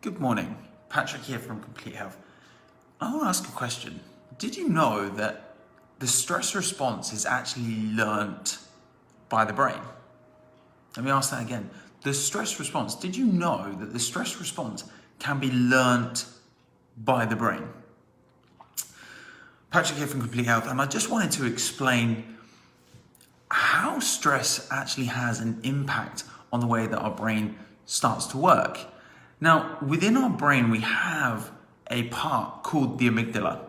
Good morning, Patrick here from Complete Health. I want to ask a question. Did you know that the stress response is actually learnt by the brain? Let me ask that again. The stress response, did you know that the stress response can be learnt by the brain? Patrick here from Complete Health, and I just wanted to explain how stress actually has an impact on the way that our brain starts to work. Now, within our brain, we have a part called the amygdala.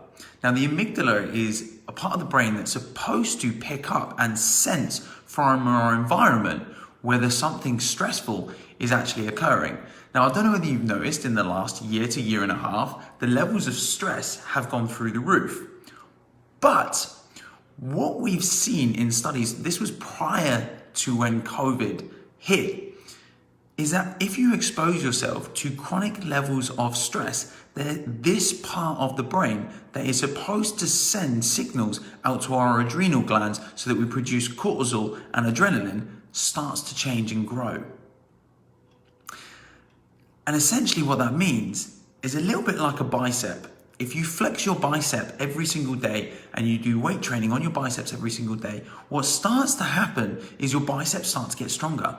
Now, the amygdala is a part of the brain that's supposed to pick up and sense from our environment whether something stressful is actually occurring. Now, I don't know whether you've noticed in the last year to year and a half, the levels of stress have gone through the roof. But what we've seen in studies, this was prior to when COVID hit, is that if you expose yourself to chronic levels of stress, this part of the brain that is supposed to send signals out to our adrenal glands so that we produce cortisol and adrenaline starts to change and grow. And essentially what that means is a little bit like a bicep. If you flex your bicep every single day and you do weight training on your biceps every single day, what starts to happen is your biceps start to get stronger.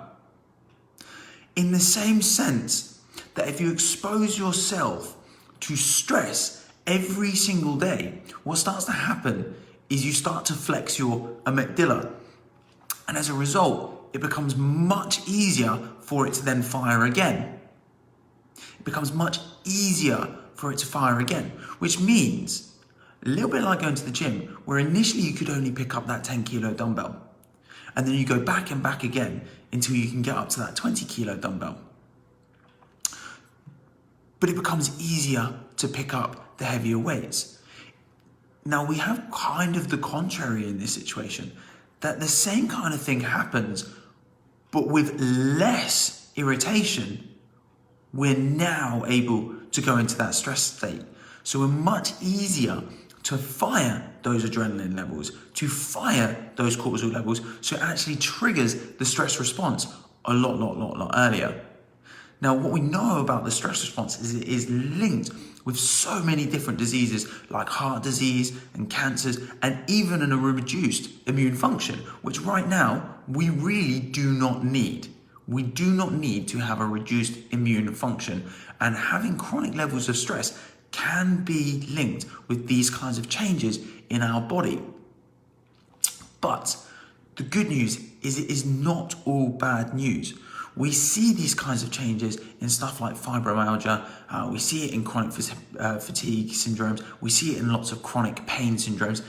In the same sense that if you expose yourself to stress every single day, what starts to happen is you start to flex your amygdala. And as a result, it becomes much easier for it to then fire again. It becomes much easier for it to fire again, which means a little bit like going to the gym, where initially you could only pick up that 10 kilo dumbbell. And then you go back and back again until you can get up to that 20 kilo dumbbell. But it becomes easier to pick up the heavier weights. Now we have kind of the contrary in this situation, that the same kind of thing happens, but with less irritation, we're now able to go into that stress state. So we're much easier to fire those adrenaline levels, to fire those cortisol levels, so it actually triggers the stress response a lot earlier. Now, what we know about the stress response is it is linked with so many different diseases like heart disease and cancers, and even a reduced immune function, which right now we really do not need. We do not need to have a reduced immune function, and having chronic levels of stress can be linked with these kinds of changes in our body. But the good news is it is not all bad news. We see these kinds of changes in stuff like fibromyalgia, we see it in chronic fatigue syndromes, we see it in lots of chronic pain syndromes.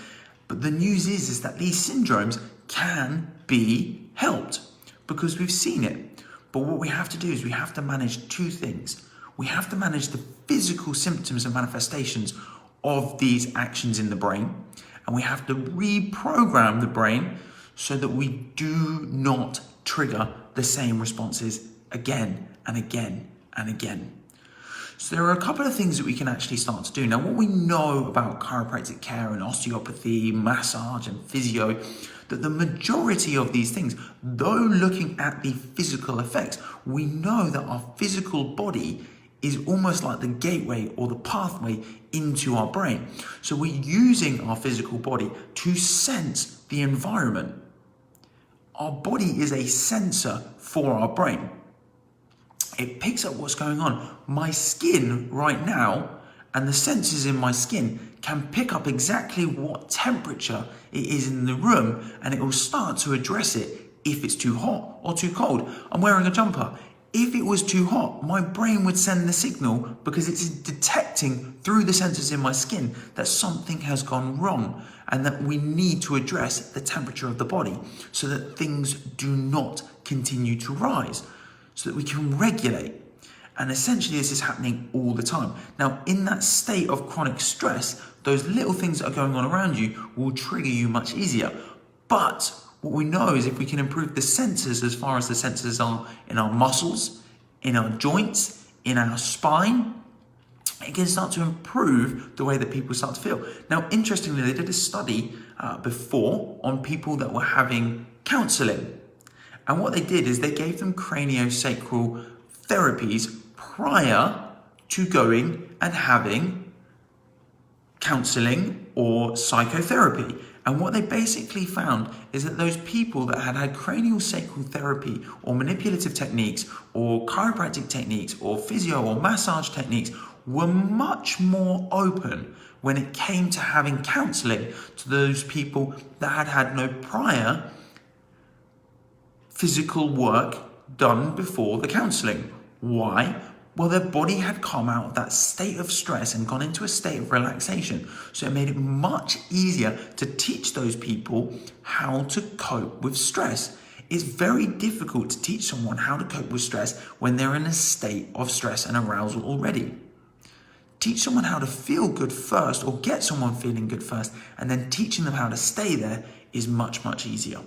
But the news is that these syndromes can be helped because we've seen it. But what we have to do is we have to manage two things. We have to manage the physical symptoms and manifestations of these actions in the brain, and we have to reprogram the brain so that we do not trigger the same responses again and again and again. So there are a couple of things that we can actually start to do. Now, what we know about chiropractic care and osteopathy, massage and physio, that the majority of these things, though looking at the physical effects, we know that our physical body is almost like the gateway or the pathway into our brain. So we're using our physical body to sense the environment. Our body is a sensor for our brain. It picks up what's going on. My skin right now and the sensors in my skin can pick up exactly what temperature it is in the room, and it will start to address it if it's too hot or too cold. I'm wearing a jumper. If it was too hot, my brain would send the signal because it's detecting through the sensors in my skin that something has gone wrong and that we need to address the temperature of the body so that things do not continue to rise, so that we can regulate. And essentially this is happening all the time. Now, in that state of chronic stress, those little things that are going on around you will trigger you much easier. But what we know is if we can improve the sensors as far as the sensors are in our muscles, in our joints, in our spine, it can start to improve the way that people start to feel. Now, interestingly, they did a study before on people that were having counseling. And what they did is they gave them craniosacral therapies prior to going and having counseling or psychotherapy. And what they basically found is that those people that had had cranial sacral therapy or manipulative techniques or chiropractic techniques or physio or massage techniques were much more open when it came to having counseling to those people that had had no prior physical work done before the counseling. Why? Well, their body had come out of that state of stress and gone into a state of relaxation. So it made it much easier to teach those people how to cope with stress. It's very difficult to teach someone how to cope with stress when they're in a state of stress and arousal already. Teach someone how to feel good first, or get someone feeling good first, and then teaching them how to stay there is much, much easier.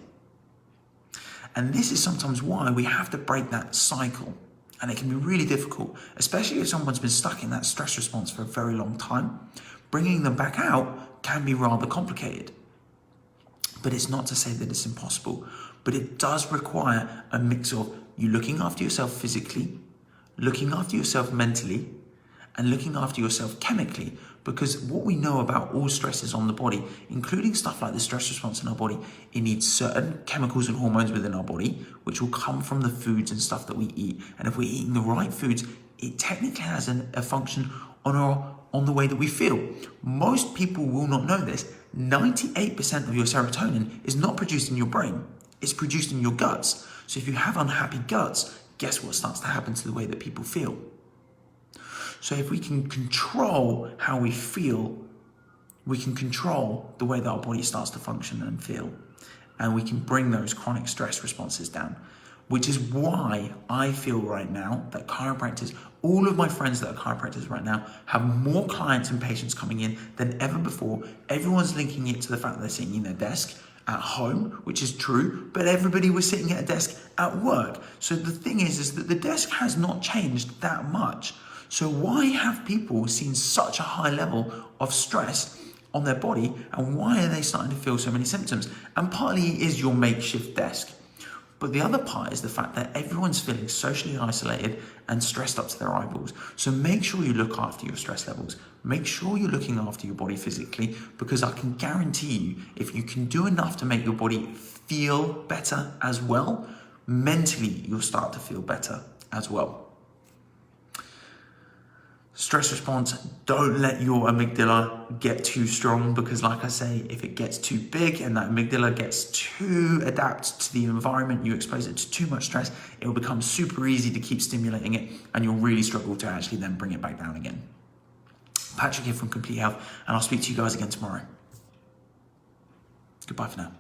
And this is sometimes why we have to break that cycle. And it can be really difficult, especially if someone's been stuck in that stress response for a very long time. Bringing them back out can be rather complicated. But it's not to say that it's impossible. But it does require a mix of you looking after yourself physically, looking after yourself mentally, and looking after yourself chemically. Because what we know about all stresses on the body, including stuff like the stress response in our body, it needs certain chemicals and hormones within our body, which will come from the foods and stuff that we eat. And if we're eating the right foods, it technically has a function on the way that we feel. Most people will not know this. 98% of your serotonin is not produced in your brain. It's produced in your guts. So if you have unhappy guts, guess what starts to happen to the way that people feel? So if we can control how we feel, we can control the way that our body starts to function and feel. And we can bring those chronic stress responses down. Which is why I feel right now that chiropractors, all of my friends that are chiropractors right now, have more clients and patients coming in than ever before. Everyone's linking it to the fact that they're sitting in their desk at home, which is true, but everybody was sitting at a desk at work. So the thing is that the desk has not changed that much. So why have people seen such a high level of stress on their body, and why are they starting to feel so many symptoms? And partly it is your makeshift desk. But the other part is the fact that everyone's feeling socially isolated and stressed up to their eyeballs. So make sure you look after your stress levels. Make sure you're looking after your body physically, because I can guarantee you, if you can do enough to make your body feel better as well, mentally you'll start to feel better as well. Stress response, don't let your amygdala get too strong, because like I say, if it gets too big and that amygdala gets too adapted to the environment, you expose it to too much stress, it will become super easy to keep stimulating it, and you'll really struggle to actually then bring it back down again. Patrick here from Complete Health, and I'll speak to you guys again tomorrow. Goodbye for now.